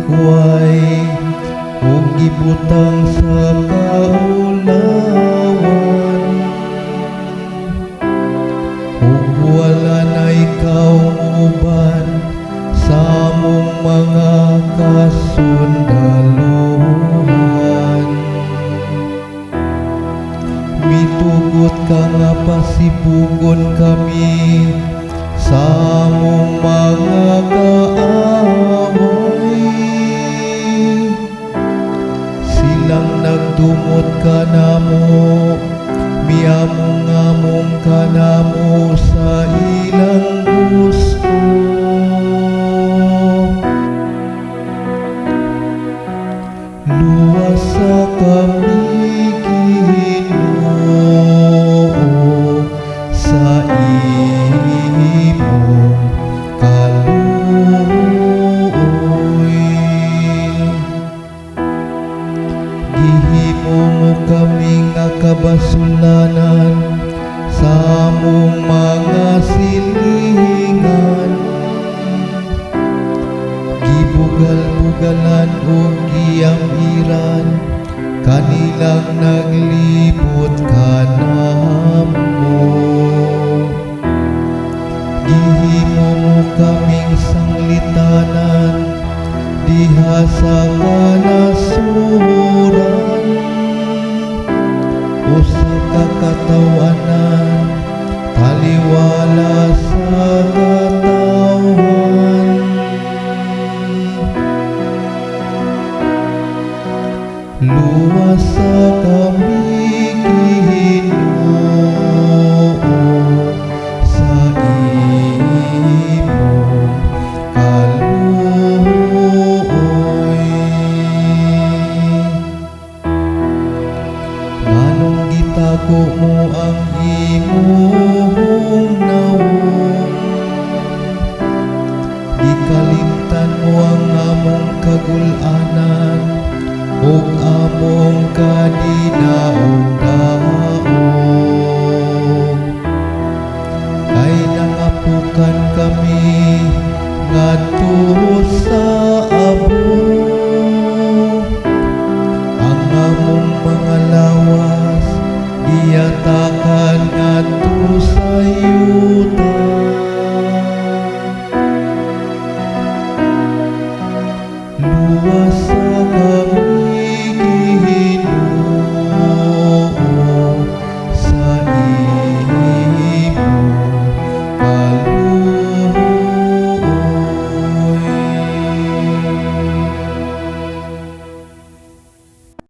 likway ug gibutang sa kaulawan, ug wala na ikaw uban sa among mga kasundaluhan. Mitugot ka nga pasipugon kami sa among mga kaaway. Silang nagdumot ka namo, miamong-among ka namo sa ilang gusto. Luwasa kami Ginoo sa imong kaluoy. Gihimo mo kami nga kabasulanan sa among mga silingan, gibugal-bugalan o giyamiran, kanilang naglibot ka namo. Gihimo mo kaming sanglitanan diha sa kanasuran, o sa kakatawanan taliwala sa katawan. Luwasa kami Ginoo sa imong kaluoy. Manong gitago mo ang imong nawong, gikalimtan mo ang among kagul-anan ug among kadinaog-daog. Kay nangapukan kami ngadto sa abo, ang among mga lawas giyatakan ngadto sa yuta. Luwasa